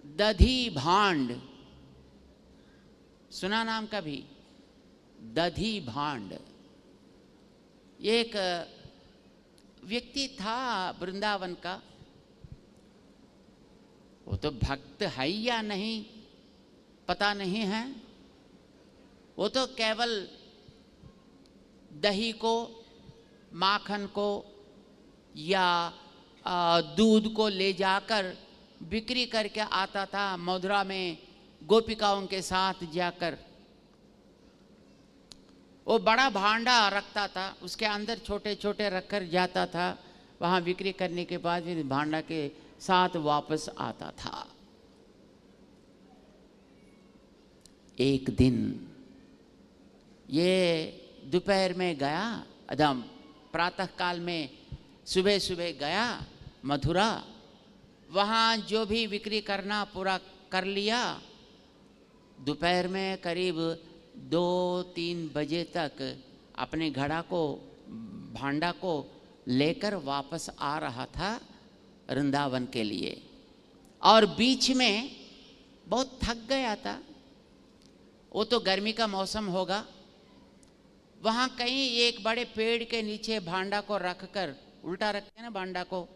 दधी भांड, सुना नाम का भी? दधी भांड। एक व्यक्ति था वृंदावन का, वो तो भक्त है या नहीं पता नहीं है, वो तो केवल दही को, माखन को या दूध को ले जाकर बिक्री करके आता था। मथुरा में गोपिकाओं के साथ जाकर वो बड़ा भांडा रखता था, उसके अंदर छोटे छोटे रखकर जाता था, वहाँ बिक्री करने के बाद फिर भांडा के साथ वापस आता था। एक दिन ये दोपहर में गया, एकदम प्रातः काल में सुबह सुबह गया मथुरा, वहाँ जो भी बिक्री करना पूरा कर लिया। दोपहर में करीब 2-3 बजे तक अपने घड़ा को, भांडा को लेकर वापस आ रहा था वृंदावन के लिए, और बीच में बहुत थक गया था। वो तो गर्मी का मौसम होगा, वहाँ कहीं एक बड़े पेड़ के नीचे भांडा को रख कर, उल्टा रखते हैं ना भांडा को,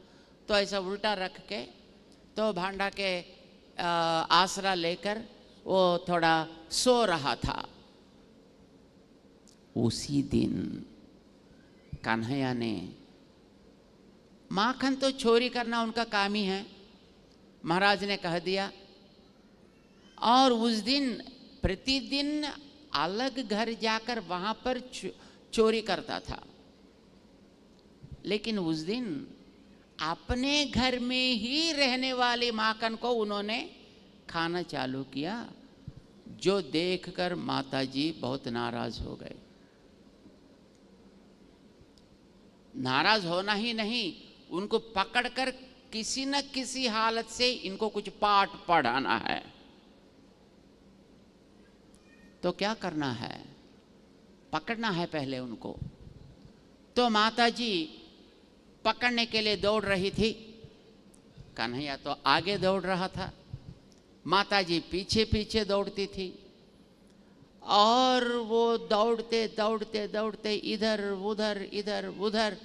तो ऐसा उल्टा रख के तो भांडा के आसरा लेकर वो थोड़ा सो रहा था। उसी दिन कन्हैया ने, माखन तो चोरी करना उनका काम ही है, महाराज ने कह दिया, और उस दिन प्रतिदिन अलग घर जाकर वहां पर चोरी करता था। लेकिन उस दिन अपने घर में ही रहने वाले माखन को उन्होंने खाना चालू किया, जो देखकर माताजी बहुत नाराज हो गए। नाराज होना ही नहीं, उनको पकड़कर किसी न किसी हालत से इनको कुछ पाठ पढ़ाना है। तो क्या करना है? पकड़ना है पहले उनको। तो माताजी पकड़ने के लिए दौड़ रही थी, कन्हैया तो आगे दौड़ रहा था, माताजी पीछे पीछे दौड़ती थी, और वो दौड़ते दौड़ते दौड़ते इधर उधर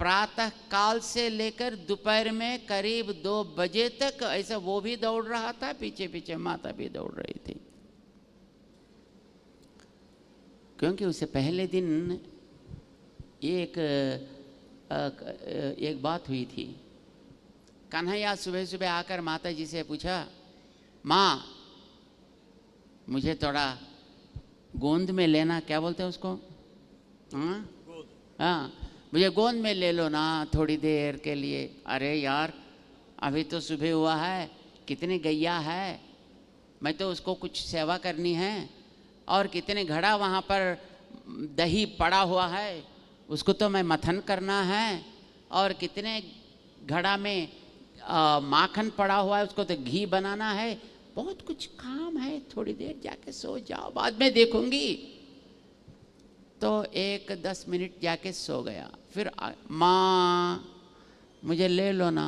प्रातः काल से लेकर दोपहर में करीब 2 बजे तक ऐसा वो भी दौड़ रहा था, पीछे पीछे माता भी दौड़ रही थी। क्योंकि उससे पहले दिन एक बात हुई थी। कन्हैया सुबह सुबह आकर माता जी से पूछा, माँ मुझे थोड़ा गोंद में लेना, क्या बोलते हैं उसको? हाँ, मुझे गोंद में ले लो ना थोड़ी देर के लिए। अरे यार, अभी तो सुबह हुआ है, कितनी गैया है, मैं तो उसको कुछ सेवा करनी है, और कितने घड़ा वहाँ पर दही पड़ा हुआ है, उसको तो मैं मथन करना है, और कितने घड़ा में माखन पड़ा हुआ है, उसको तो घी बनाना है, बहुत कुछ काम है, थोड़ी देर जाके सो जाओ, बाद में देखूंगी। तो 10 मिनट जाके सो गया। फिर माँ मुझे ले लो ना।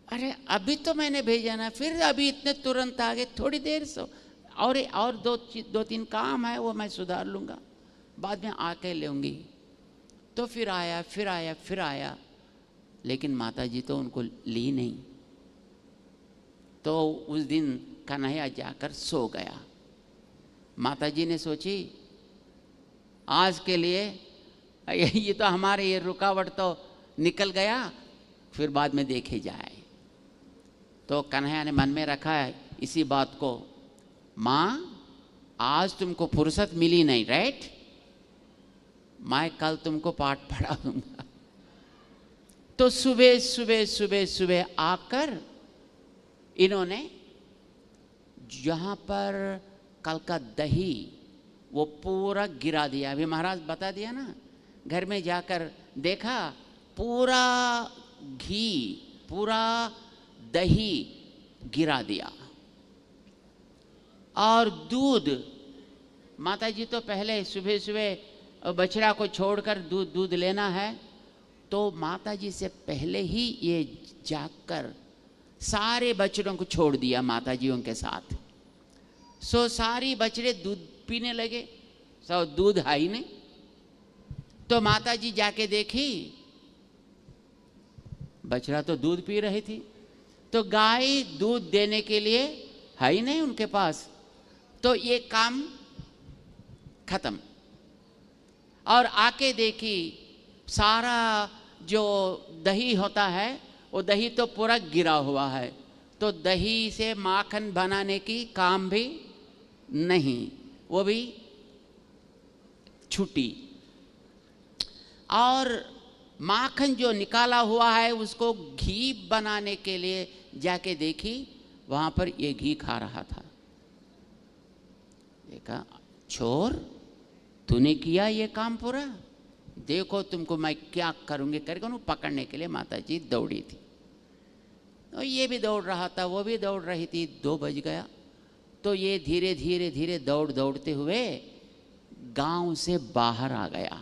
अरे अभी तो मैंने भेजा ना, फिर अभी इतने तुरंत आ गए, थोड़ी देर सो, और 2-3 काम है, वो मैं सुधार लूँगा, बाद में आके लूँगी। तो फिर आया, लेकिन माताजी तो उनको ली नहीं। तो उस दिन कन्हैया जाकर सो गया। माताजी ने सोची, आज के लिए ये तो हमारे ये रुकावट तो निकल गया, फिर बाद में देखे जाए। तो कन्हैया ने मन में रखा है इसी बात को, माँ आज तुमको फुर्सत मिली नहीं, राइट, मैं कल तुमको पाठ पढ़ा दूंगा। तो सुबह आकर इन्होंने जहाँ पर कल का दही वो पूरा गिरा दिया। अभी महाराज बता दिया ना, घर में जाकर देखा पूरा घी, पूरा दही गिरा दिया। और दूध, माताजी तो पहले सुबह बछड़ा को छोड़कर दूध लेना है, तो माताजी से पहले ही ये जागकर सारे बछड़ों को छोड़ दिया माता जी उनके साथ। सो सारी बछड़े दूध पीने लगे, सब दूध है ही नहीं। तो माता जी जाके देखी, बछड़ा तो दूध पी रही थी, तो गाय दूध देने के लिए है ही नहीं उनके पास। तो ये काम खत्म। और आके देखी सारा जो दही होता है वो दही तो पूरा गिरा हुआ है, तो दही से माखन बनाने की काम भी नहीं, वो भी छुट्टी। और माखन जो निकाला हुआ है उसको घी बनाने के लिए जाके देखी, वहाँ पर ये घी खा रहा था। देखा, छोर तूने किया ये काम पूरा, देखो तुमको मैं क्या करूँगी करके उन्हें पकड़ने के लिए माता जी दौड़ी थी। और ये भी दौड़ रहा था, वो भी दौड़ रही थी। 2 बज गया तो ये धीरे धीरे धीरे दौड़ते हुए गांव से बाहर आ गया।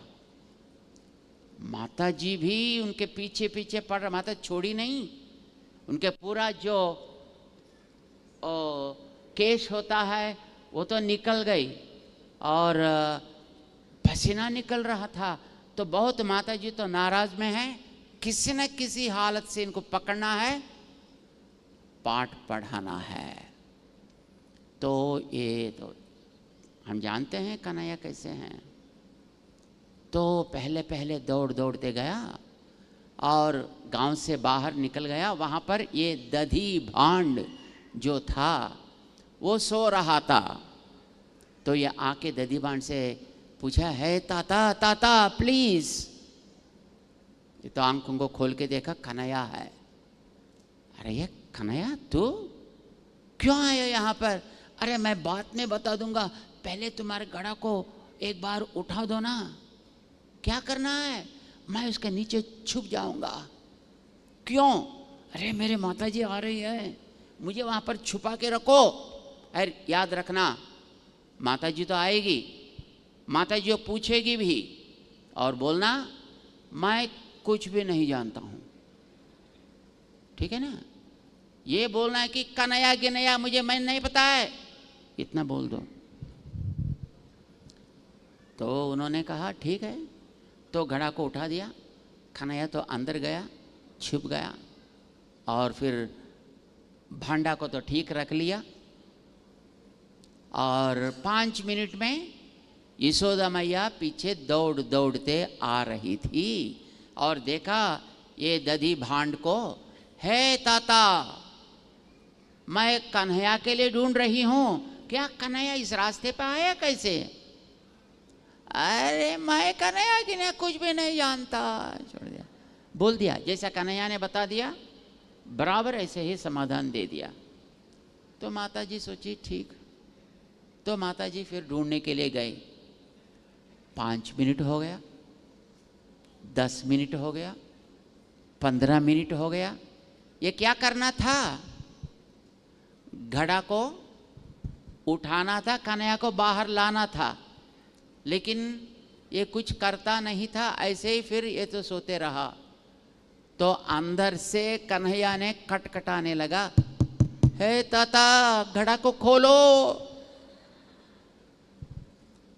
माता जी भी उनके पीछे पीछे पड़ रहा, माता छोड़ी नहीं। उनके पूरा जो केश होता है वो तो निकल गई और पसीना निकल रहा था। तो बहुत माता जी तो नाराज में है, किसी न किसी हालत से इनको पकड़ना है, पाठ पढ़ाना है। तो ये तो हम जानते हैं कन्हैया कैसे हैं। तो पहले पहले दौड़ते गया और गांव से बाहर निकल गया। वहाँ पर ये दधी भांड जो था वो सो रहा था। तो ये आके दधी भांड से पूछा, है ताता ताता प्लीज। ये तो आंखों को खोल के देखा, कन्हैया है। अरे ये कन्हैया तू क्यों आया यहाँ पर? अरे मैं बात में बता दूंगा, पहले तुम्हारे गड़ा को एक बार उठा दो ना। क्या करना है? मैं उसके नीचे छुप जाऊंगा। क्यों? अरे मेरे माता जी आ रही है, मुझे वहाँ पर छुपा के रखो। अरे याद रखना, माता जी तो आएगी, माता जी पूछेगी भी, और बोलना मैं कुछ भी नहीं जानता हूँ, ठीक है ना? ये बोलना है कि कन्हैया गिनैया मुझे मैं नहीं पता है, इतना बोल दो। तो उन्होंने कहा ठीक है। तो घड़ा को उठा दिया, कन्हैया तो अंदर गया, छुप गया, और फिर भांडा को तो ठीक रख लिया। और 5 मिनट में यशोदा मैया पीछे दौड़ते आ रही थी और देखा ये दधी भांड को, है ताता मैं कन्हैया के लिए ढूंढ रही हूँ, क्या कन्हैया इस रास्ते पे आया कैसे? अरे मैं कन्हैया की ने कुछ भी नहीं जानता, छोड़ दिया, बोल दिया। जैसा कन्हैया ने बता दिया बराबर ऐसे ही समाधान दे दिया। तो माता जी सोची ठीक। तो माता जी फिर ढूंढने के लिए गए। 5 मिनट हो गया, 10 मिनट हो गया, 15 मिनट हो गया। ये क्या करना था? घड़ा को उठाना था, कन्हैया को बाहर लाना था, लेकिन ये कुछ करता नहीं था, ऐसे ही फिर ये तो सोते रहा। तो अंदर से कन्हैया ने खटखटाने लगा, हे ताता घड़ा को खोलो।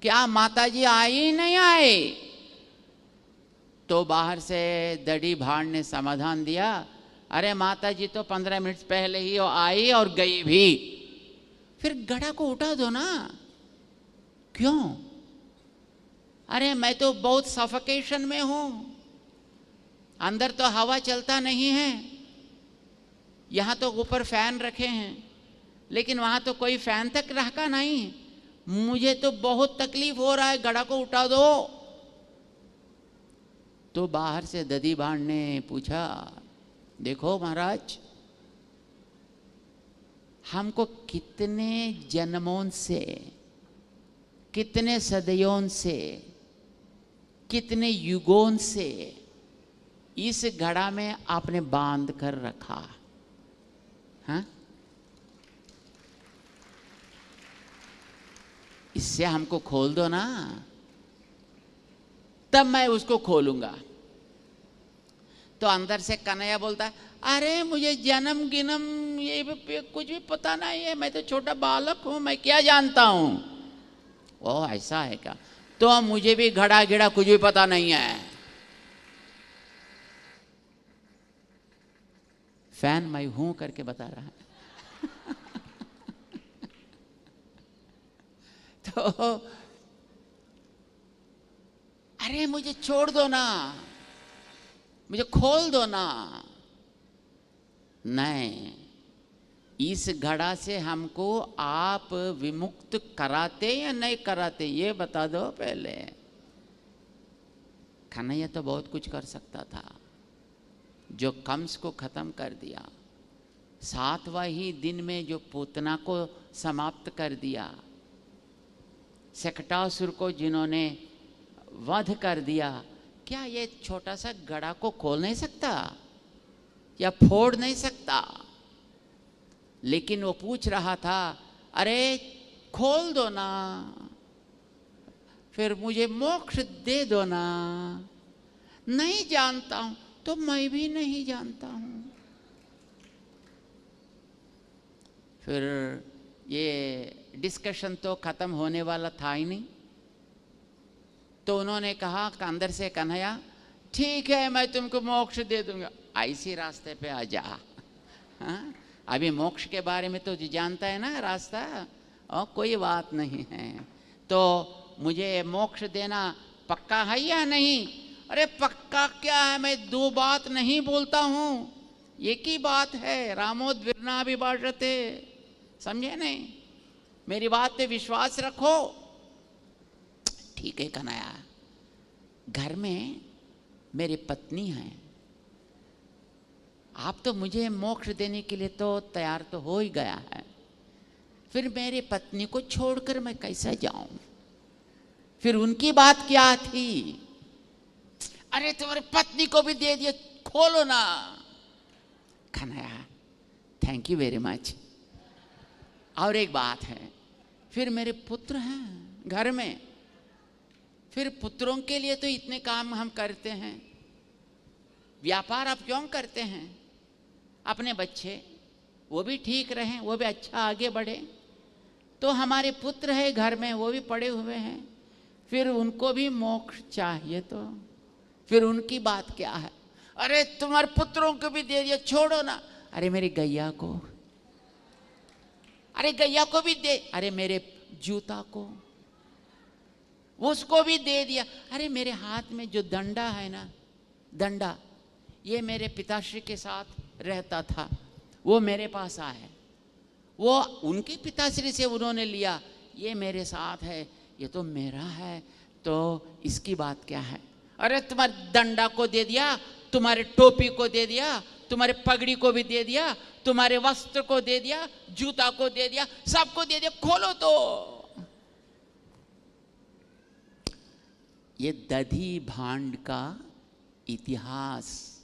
क्या माताजी आई नहीं आए? तो बाहर से दधी भांड ने समाधान दिया, अरे माताजी तो 15 मिनट पहले ही आई और गई भी। फिर घड़ा को उठा दो ना। क्यों? अरे मैं तो बहुत सफोकेशन में हूं, अंदर तो हवा चलता नहीं है, यहाँ तो ऊपर फैन रखे हैं, लेकिन वहाँ तो कोई फैन तक रखा नहीं, मुझे तो बहुत तकलीफ हो रहा है, घड़ा को उठा दो। तो बाहर से दधी भांड ने पूछा, देखो महाराज, हमको कितने जन्मों से, कितने सदियों से, कितने युगों से इस घड़ा में आपने बांध कर रखा, हाँ? इससे हमको खोल दो ना, तब मैं उसको खोलूंगा। तो अंदर से कन्हैया बोलता है, अरे मुझे जन्म गिनम ये भी कुछ भी पता नहीं है, मैं तो छोटा बालक हूँ, मैं क्या जानता हूँ। ओह ऐसा है क्या, तो मुझे भी घड़ा गिड़ा कुछ भी पता नहीं है। फैन मैं हूं करके बता रहा है। तो अरे मुझे छोड़ दो ना, मुझे खोल दो ना। नहीं, इस घड़ा से हमको आप विमुक्त कराते या नहीं कराते, ये बता दो पहले। कन्हैया तो बहुत कुछ कर सकता था, जो कंस को खत्म कर दिया, 7वां ही दिन में जो पूतना को समाप्त कर दिया, शकटासुर को जिन्होंने वध कर दिया, क्या ये छोटा सा घड़ा को खोल नहीं सकता या फोड़ नहीं सकता? लेकिन वो पूछ रहा था, अरे खोल दो ना, फिर मुझे मोक्ष दे दो ना। नहीं जानता हूं, तो मैं भी नहीं जानता हूं। फिर ये डिस्कशन तो खत्म होने वाला था ही नहीं, तो उन्होंने कहा अंदर से, कन्हैया ठीक है मैं तुमको मोक्ष दे दूंगा, ऐसी रास्ते पे आ जा। हाँ? अभी मोक्ष के बारे में तो जानता है ना रास्ता, और कोई बात नहीं है, तो मुझे मोक्ष देना पक्का है या नहीं? अरे पक्का क्या है, मैं 2 बात नहीं बोलता हूँ, एक ही बात है, रामोद्विग्नाभिभाषते, समझे नहीं? मेरी बात पे विश्वास रखो। ठीक है कन्हैया, घर में मेरी पत्नी है, आप तो मुझे मोक्ष देने के लिए तो तैयार तो हो ही गया है, फिर मेरी पत्नी को छोड़कर मैं कैसे जाऊं? फिर उनकी बात क्या थी? अरे तुम्हारी पत्नी को भी दे दिया, खोलो ना। Kanhaiya thank you very much. और एक बात है, फिर मेरे पुत्र हैं घर में, फिर पुत्रों के लिए तो इतने काम हम करते हैं, व्यापार आप क्यों करते हैं? अपने बच्चे वो भी ठीक रहें, वो भी अच्छा आगे बढ़े, तो हमारे पुत्र है घर में, वो भी पड़े हुए हैं, फिर उनको भी मोक्ष चाहिए, तो फिर उनकी बात क्या है? अरे तुम्हारे पुत्रों को भी दे दिया, छोड़ो ना। अरे मेरी गैया को, अरे गैया को भी दे, अरे मेरे जूता को, उसको भी दे दिया। अरे मेरे हाथ में जो डंडा है ना, डंडा, ये मेरे पिताश्री के साथ रहता था, वो मेरे पास आया, वो उनके पिताश्री से उन्होंने लिया, ये मेरे साथ है, ये तो मेरा है, तो इसकी बात क्या है? अरे तुम्हारे डंडा को दे दिया, तुम्हारे टोपी को दे दिया, तुम्हारे पगड़ी को भी दे दिया, तुम्हारे वस्त्र को दे दिया, जूता को दे दिया, सबको दे दिया, खोलो तो। ये दधी भांड का इतिहास।